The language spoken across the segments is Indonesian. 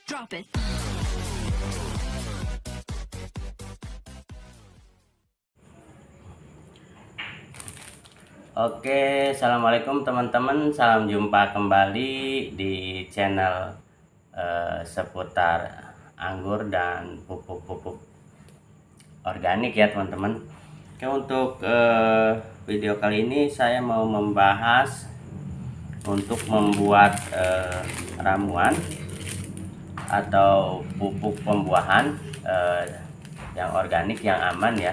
Drop it. Oke, assalamualaikum teman-teman. Salam jumpa kembali di channel seputar anggur dan pupuk-pupuk organik ya teman-teman. Oke, untuk video kali ini saya mau membahas untuk membuat ramuan atau pupuk pembuahan yang organik, yang aman ya,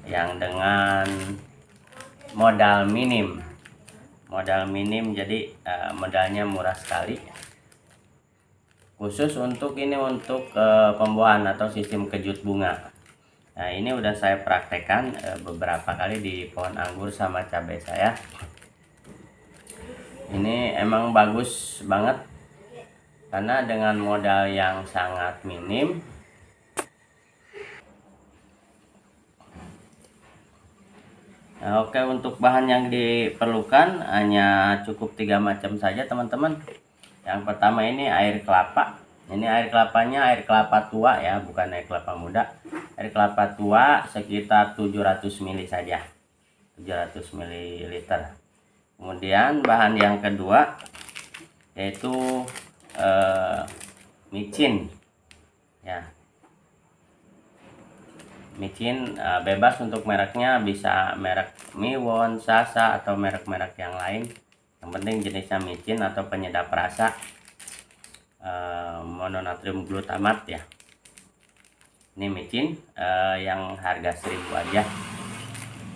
yang dengan modal minim. Jadi modalnya murah sekali, khusus untuk ini, untuk pembuahan atau sistem kejut bunga. Nah, ini udah saya praktekkan beberapa kali di pohon anggur sama cabai saya. Ini emang bagus banget karena dengan modal yang sangat minim Nah, oke, untuk bahan yang diperlukan hanya cukup 3 macam saja teman-teman. Yang pertama ini air kelapa. Ini air kelapanya air kelapa tua ya, bukan air kelapa muda. Air kelapa tua sekitar 700 ml saja. 700 ml. Kemudian bahan yang kedua yaitu micin ya. Micin bebas untuk mereknya, bisa merek Miwon, Sasa, atau merek-merek yang lain. Yang penting jenisnya micin atau penyedap rasa mononatrium glutamat ya. Ini micin yang harga 1000 aja,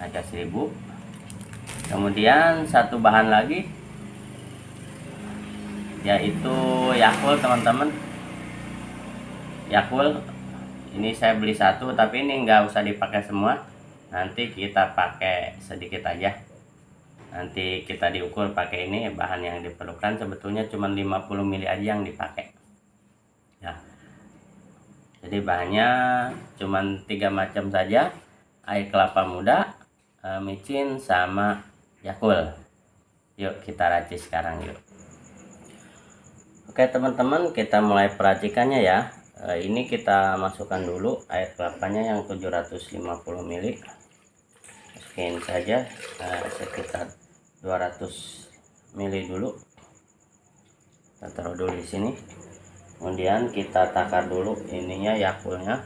harga 1000. Kemudian satu bahan lagi yaitu Yakult teman-teman. Yakult ini saya beli satu, tapi ini nggak usah dipakai semua, nanti kita pakai sedikit aja. Nanti kita diukur pakai ini. Bahan yang diperlukan sebetulnya cuma 50 ml aja yang dipakai ya. Jadi bahannya cuma 3 macam saja: air kelapa muda, micin, sama Yakult. Yuk kita racik sekarang yuk. Oke teman-teman, kita mulai peracikannya ya. Ini kita masukkan dulu air kelapanya yang 750 ml. Masukin saja sekitar 200 ml dulu. Kita taruh dulu di sini. Kemudian kita takar dulu ininya, Yakultnya.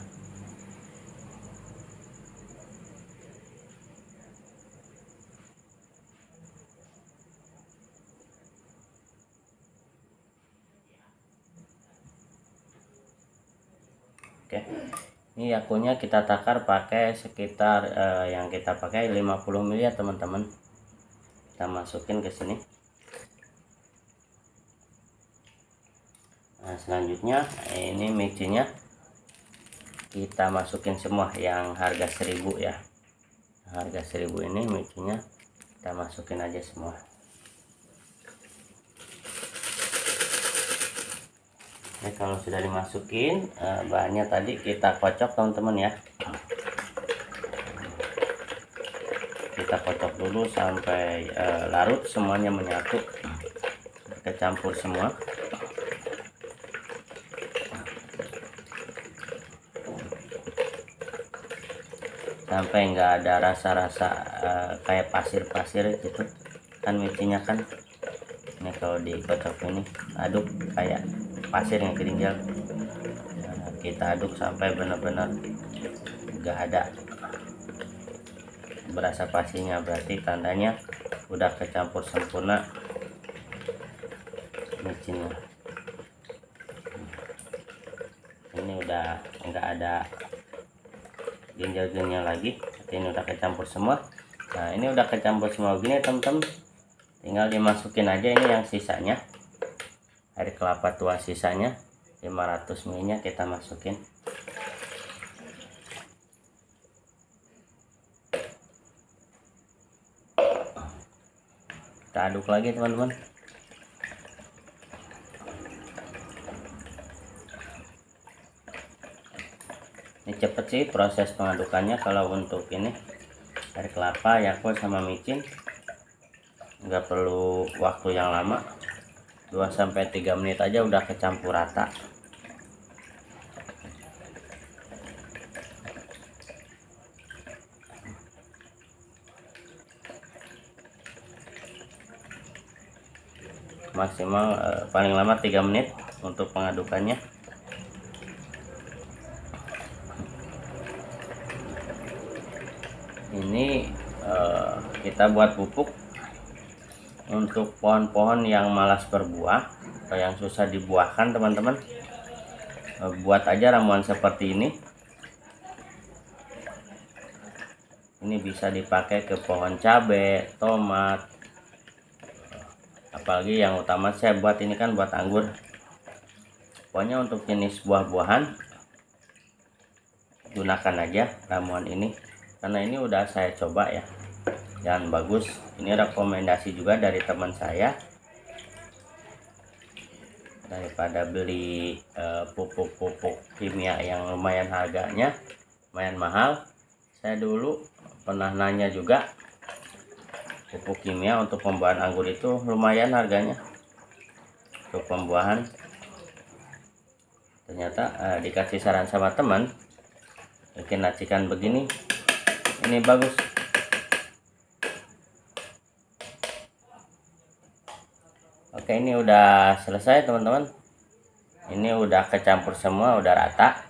Oke, ini Yakultnya kita takar pakai sekitar yang kita pakai 50 ml ya teman-teman. Kita masukin ke sini. Nah, selanjutnya ini micinnya kita masukin semua yang harga 1000 ya. Harga 1000 ini micinnya kita masukin aja semua. Nah, kalau sudah dimasukin bahannya tadi kita kocok teman-teman ya. Kita kocok dulu sampai larut, semuanya menyatu, kita campur semua. Sampai nggak ada rasa-rasa kayak pasir-pasir gitu kan micinnya kan. Ini kalau dikocok ini aduk kayak pasir yang ketinggal. Nah, kita aduk sampai benar-benar nggak ada berasa pasirnya, berarti tandanya udah kecampur sempurna micinnya. Ini udah nggak ada ginjal-ginjal lagi, ini udah kecampur semua. Nah, ini udah kecampur semua begini teman-teman, tinggal dimasukin aja ini yang sisanya, air kelapa tua sisanya 500 ml nya kita masukin. Kita aduk lagi teman-teman. Ini cepet sih proses pengadukannya kalau untuk ini air kelapa, Yakult, sama micin. Nggak perlu waktu yang lama, 2-3 menit aja udah kecampur rata. maksimal paling lama 3 menit untuk pengadukannya. Ini kita buat pupuk untuk pohon-pohon yang malas berbuah atau yang susah dibuahkan, teman-teman. Buat aja ramuan seperti ini. Ini bisa dipakai ke pohon cabai, tomat, apalagi yang utama saya buat ini kan buat anggur. Pokoknya untuk jenis buah-buahan gunakan aja ramuan ini, karena ini udah saya coba ya, dan bagus. Ini rekomendasi juga dari teman saya. Daripada beli pupuk-pupuk kimia yang lumayan harganya lumayan mahal, saya dulu pernah nanya juga, pupuk kimia untuk pembuahan anggur itu lumayan harganya untuk pembuahan. Ternyata dikasih saran sama teman, bikin racikan begini, ini bagus. Oke, ini udah selesai teman-teman. Ini udah kecampur semua, udah rata.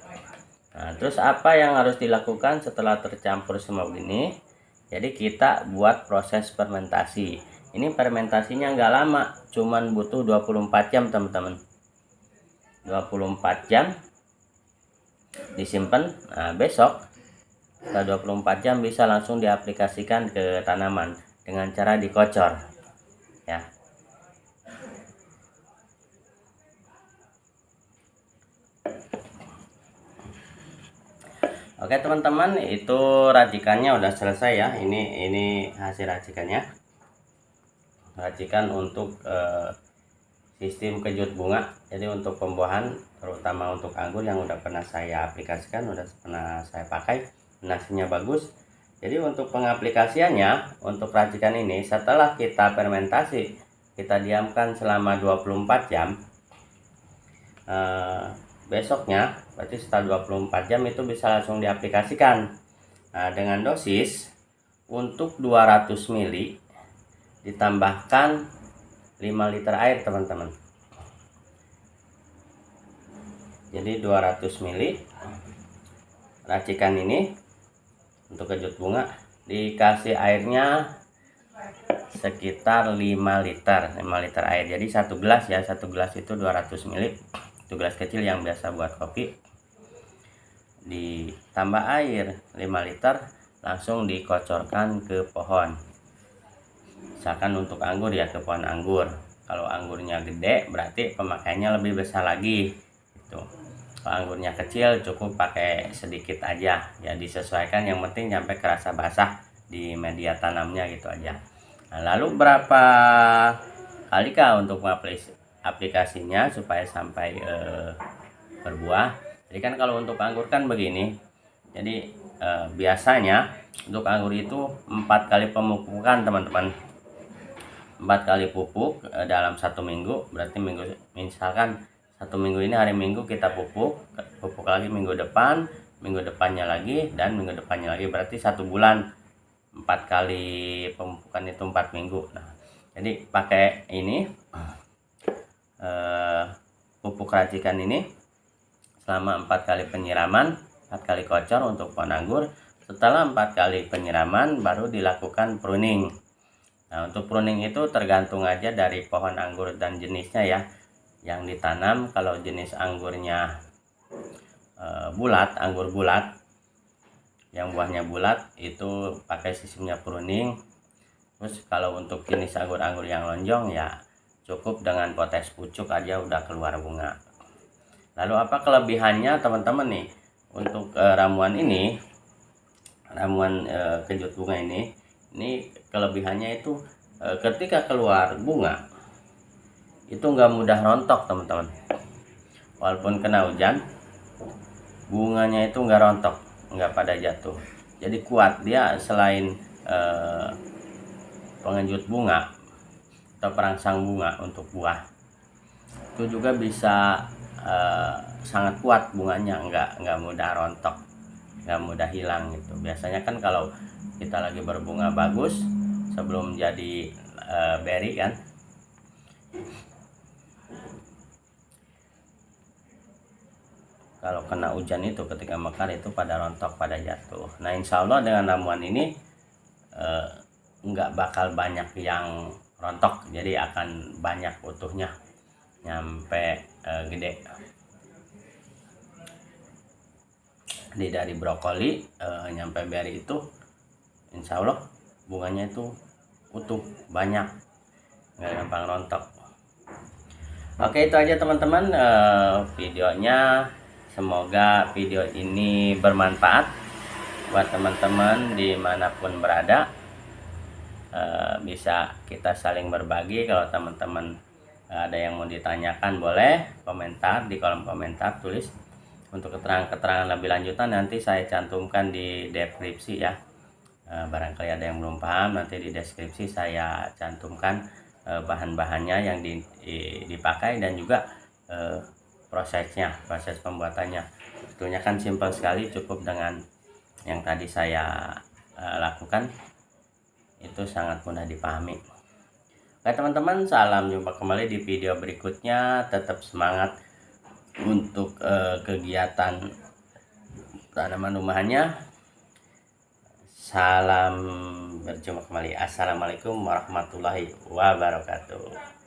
Nah, terus apa yang harus dilakukan setelah tercampur semua begini? Jadi kita buat proses fermentasi. Ini fermentasinya nggak lama, cuman butuh 24 jam teman-teman. 24 jam disimpan. Nah, besok setelah 24 jam bisa langsung diaplikasikan ke tanaman dengan cara dikocor ya. Oke teman-teman, itu racikannya udah selesai ya. Ini hasil racikannya. Racikan untuk sistem kejut bunga. Jadi untuk pembuahan, terutama untuk anggur yang udah pernah saya aplikasikan, udah pernah saya pakai, hasilnya bagus. Jadi untuk pengaplikasiannya, untuk racikan ini setelah kita fermentasi, kita diamkan selama 24 jam. Besoknya, berarti setelah 24 jam itu bisa langsung diaplikasikan. Nah, dengan dosis untuk 200 ml ditambahkan 5 liter air teman-teman. Jadi 200 ml racikan ini untuk kejut bunga, dikasih airnya sekitar 5 liter air. Jadi 1 gelas ya, 1 gelas itu 200 ml. Itu gelas kecil yang biasa buat kopi. Ditambah air 5 liter, langsung dikocorkan ke pohon. Misalkan untuk anggur ya, ke pohon anggur. Kalau anggurnya gede berarti pemakaiannya lebih besar lagi gitu. Kalau anggurnya kecil cukup pakai sedikit aja ya, disesuaikan, yang penting sampai kerasa basah di media tanamnya gitu aja. Nah, lalu berapa kali kah untuk aplikasinya supaya sampai berbuah? Jadi kan kalau untuk anggur kan begini. Jadi biasanya untuk anggur itu 4 kali pemupukan teman-teman. 4 kali pupuk dalam 1 minggu. Berarti misalkan 1 minggu ini hari Minggu kita pupuk lagi minggu depan, minggu depannya lagi, dan minggu depannya lagi. Berarti 1 bulan 4 kali pemupukan itu 4 minggu. Nah, jadi pakai ini pupuk racikan ini selama 4 kali penyiraman, 4 kali kocor untuk pohon anggur. Setelah 4 kali penyiraman baru dilakukan pruning. Nah, untuk pruning itu tergantung aja dari pohon anggur dan jenisnya ya yang ditanam. Kalau jenis anggurnya bulat, anggur bulat yang buahnya bulat, itu pakai sistemnya pruning. Terus kalau untuk jenis anggur-anggur yang lonjong ya cukup dengan potes pucuk aja udah keluar bunga. Lalu apa kelebihannya teman-teman nih untuk ramuan ini, ramuan kejut bunga ini kelebihannya itu ketika keluar bunga itu nggak mudah rontok teman-teman. Walaupun kena hujan, bunganya itu nggak rontok, nggak pada jatuh. Jadi kuat dia. Selain pengejut bunga atau perangsang bunga untuk buah, itu juga bisa sangat kuat bunganya, nggak mudah rontok, nggak mudah hilang gitu. Biasanya kan kalau kita lagi berbunga bagus sebelum jadi berry kan, kalau kena hujan itu ketika mekar itu pada rontok, pada jatuh. Nah insya Allah dengan ramuan ini nggak bakal banyak yang rontok, jadi akan banyak utuhnya nyampe gede. Di dari brokoli nyampe beri itu insya Allah bunganya itu utuh, banyak, nggak gampang rontok. Oke, itu aja teman-teman videonya. Semoga video ini bermanfaat buat teman-teman dimanapun berada. Bisa kita saling berbagi. Kalau teman-teman ada yang mau ditanyakan, boleh komentar di kolom komentar, tulis. Untuk keterangan-keterangan lebih lanjutan nanti saya cantumkan di deskripsi ya. Barangkali ada yang belum paham, nanti di deskripsi saya cantumkan bahan-bahannya yang dipakai dan juga prosesnya, proses pembuatannya. Tentunya kan simpel sekali, cukup dengan yang tadi saya lakukan, itu sangat mudah dipahami. Oke teman-teman, salam jumpa kembali di video berikutnya. Tetap semangat untuk kegiatan tanaman rumahannya. Salam, berjumpa kembali. Assalamualaikum warahmatullahi wabarakatuh.